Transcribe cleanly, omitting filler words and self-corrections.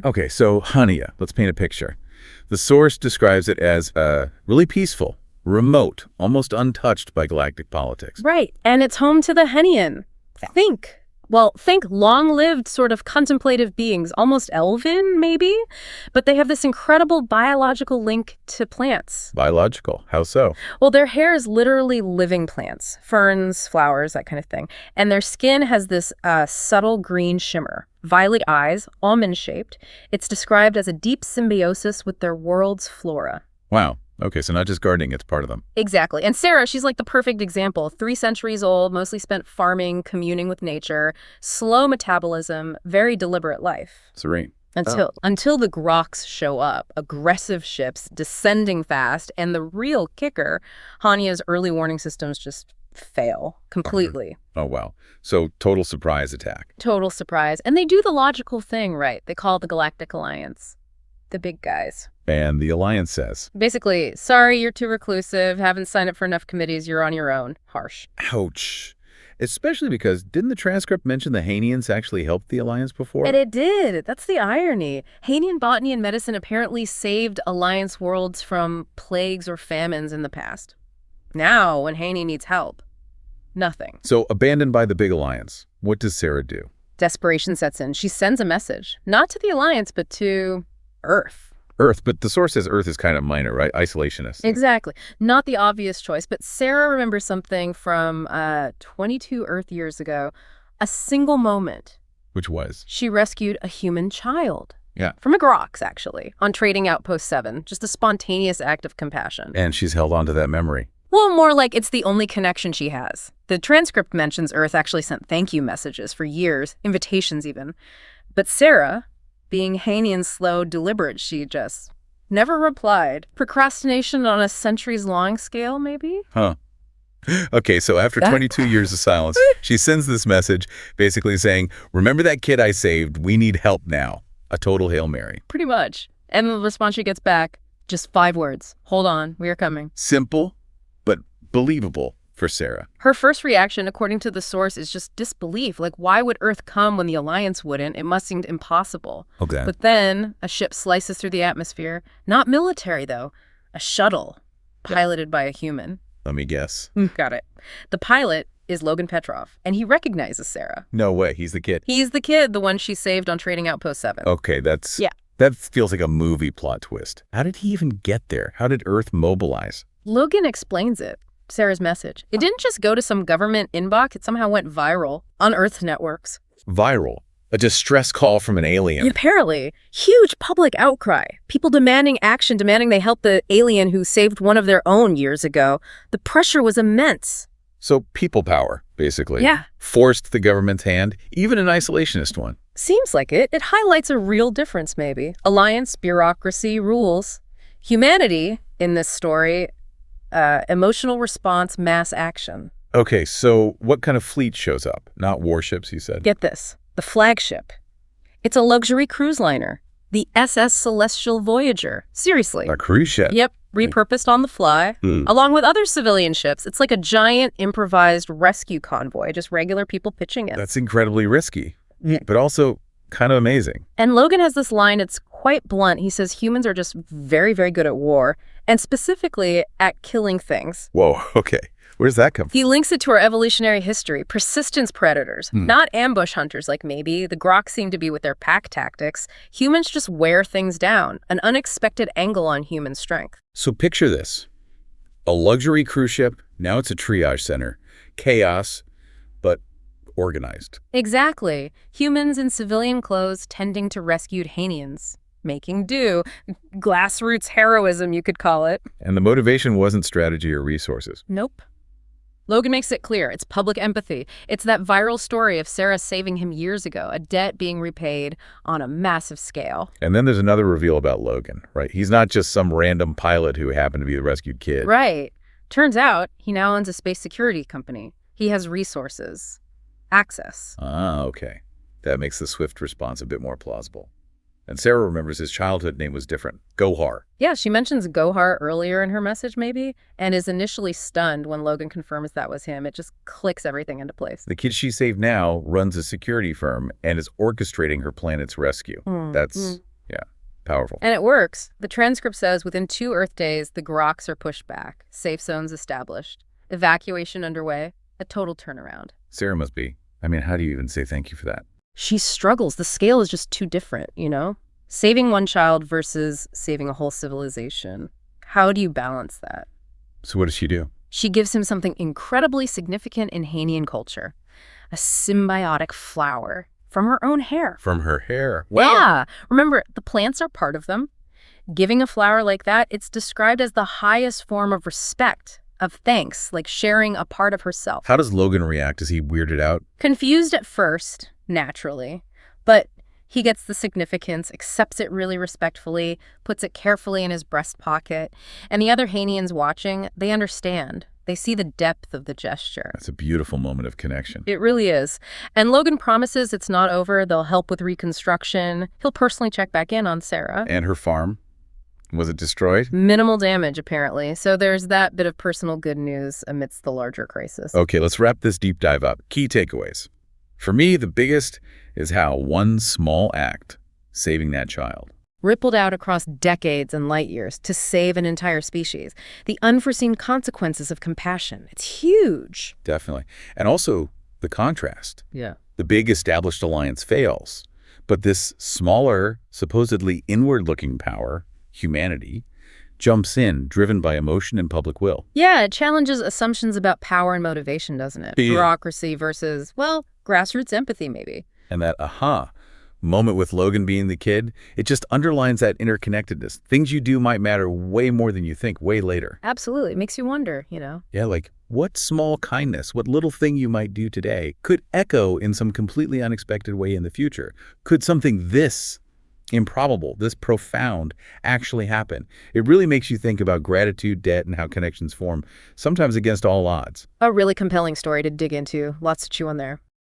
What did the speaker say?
Okay, so Hania, let's paint a picture. The source describes it as really peaceful, remote, almost untouched by galactic politics. Right, and it's home to the Henian. Think long-lived sort of contemplative beings, almost elven, maybe? But they have this incredible biological link to plants. Biological? How so? Well, their hair is literally living plants, ferns, flowers, that kind of thing. And their skin has this subtle green shimmer, violet eyes, almond-shaped. It's described as a deep symbiosis with their world's flora. Wow. Okay, so not just gardening, it's part of them. Exactly. And Sarah, she's like the perfect example. 3 centuries old, mostly spent farming, communing with nature, slow metabolism, very deliberate life. Serene. Until the Groks show up, aggressive ships, descending fast, and the real kicker, Hania's early warning systems just fail completely. Oh, wow. So total surprise attack. Total surprise. And they do the logical thing, right? They call the Galactic Alliance. The big guys. And the Alliance says, basically, sorry, you're too reclusive, haven't signed up for enough committees, you're on your own. Harsh. ouch. Especially because, didn't the transcript mention the Hanians actually helped the Alliance before? And it did. That's the irony. Hanian botany and medicine apparently saved Alliance worlds from plagues or famines in the past. Now, when Hani needs help, nothing. So, abandoned by the big Alliance, what does Sarah do? Desperation sets in. She sends a message, not to the Alliance, but to Earth. Earth, but the source says Earth is kind of minor, right? Isolationist. Exactly. Not the obvious choice, but Sarah remembers something from 22 Earth years ago. A single moment. Which was? She rescued a human child. Yeah. From a Groks, actually, on Trading Outpost 7. Just a spontaneous act of compassion. And she's held on to that memory. Well, more like it's the only connection she has. The transcript mentions Earth actually sent thank you messages for years, invitations even. But Sarah, being Hanian slow, deliberate, she just never replied. Procrastination on a centuries-long scale, maybe? Huh. Okay, so after 22 years of silence, she sends this message basically saying, remember that kid I saved? We need help now. A total Hail Mary. Pretty much. And the response she gets back, just 5 words. Hold on, we are coming. Simple, but believable for Sarah. Her first reaction, according to the source, is just disbelief. Like, why would Earth come when the Alliance wouldn't? It must seem impossible. Okay. But then a ship slices through the atmosphere. Not military, though. A shuttle, piloted by a human. Let me guess. Got it. The pilot is Logan Petrov, and he recognizes Sarah. No way. He's the kid. He's the kid, the one she saved on Trading Outpost 7. Okay, that feels like a movie plot twist. How did he even get there? How did Earth mobilize? Logan explains it. Sarah's message. It didn't just go to some government inbox. It somehow went viral on Earth's networks. Viral. A distress call from an alien. Apparently. Huge public outcry. People demanding action, demanding they help the alien who saved one of their own years ago. The pressure was immense. So people power, basically. Yeah. Forced the government's hand, even an isolationist one. Seems like it. It highlights a real difference, maybe. Alliance, bureaucracy, rules. Humanity, in this story, emotional response, mass action. Okay, so what kind of fleet shows up? Not warships, you said? Get this. The flagship. It's a luxury cruise liner. The SS Celestial Voyager. Seriously. A cruise ship? Yep. Repurposed on the fly, along with other civilian ships. It's like a giant improvised rescue convoy, just regular people pitching in. That's incredibly risky, but also kind of amazing. And Logan has this line, it's quite blunt. He says humans are just very, very good at war, and specifically at killing things. Whoa, okay. Where's that come from? He links it to our evolutionary history. Persistence predators, not ambush hunters like maybe. The Groks seem to be with their pack tactics. Humans just wear things down, an unexpected angle on human strength. So picture this. A luxury cruise ship, now it's a triage center. Chaos, but organized. Exactly. Humans in civilian clothes tending to rescued Hanians. Making do. Grassroots heroism, you could call it. And the motivation wasn't strategy or resources. Nope. Logan makes it clear. It's public empathy. It's that viral story of Sarah saving him years ago, a debt being repaid on a massive scale. And then there's another reveal about Logan, right? He's not just some random pilot who happened to be the rescued kid. Right. Turns out he now owns a space security company. He has resources. Access. Ah, okay. That makes the swift response a bit more plausible. And Sarah remembers his childhood name was different. Gohar. Yeah, she mentions Gohar earlier in her message, maybe, and is initially stunned when Logan confirms that was him. It just clicks everything into place. The kid she saved now runs a security firm and is orchestrating her planet's rescue. That's Powerful. And it works. The transcript says within 2 Earth days, the Groks are pushed back, safe zones established, evacuation underway, a total turnaround. Sarah must be. I mean, how do you even say thank you for that? She struggles. The scale is just too different, you know? Saving one child versus saving a whole civilization. How do you balance that? So what does she do? She gives him something incredibly significant in Hanian culture. A symbiotic flower from her own hair. From her hair. Well, yeah. Remember, the plants are part of them. Giving a flower like that, it's described as the highest form of respect, of thanks, like sharing a part of herself. How does Logan react? Is he weirded out? Confused at first, naturally, but he gets the significance, accepts it really respectfully, puts it carefully in his breast pocket, and the other Hanians watching, they understand. They see the depth of the gesture. That's a beautiful moment of connection. It really is. And Logan promises it's not over. They'll help with reconstruction. He'll personally check back in on Sarah. And her farm? Was it destroyed? Minimal damage, apparently. So there's that bit of personal good news amidst the larger crisis. Okay, let's wrap this deep dive up. Key takeaways. For me, the biggest is how one small act, saving that child, rippled out across decades and light years to save an entire species. The unforeseen consequences of compassion. It's huge. Definitely. And also the contrast. Yeah. The big established alliance fails, but this smaller, supposedly inward-looking power, humanity, jumps in, driven by emotion and public will. Yeah, it challenges assumptions about power and motivation, doesn't it? Yeah. Bureaucracy versus, well, grassroots empathy, maybe. And that aha moment with Logan being the kid, it just underlines that interconnectedness. Things you do might matter way more than you think way later. Absolutely. It makes you wonder, you know? Yeah, like what small kindness, what little thing you might do today could echo in some completely unexpected way in the future? Could something this improbable, this profound, actually happen? It really makes you think about gratitude, debt, and how connections form, sometimes against all odds. A really compelling story to dig into. Lots to chew on there.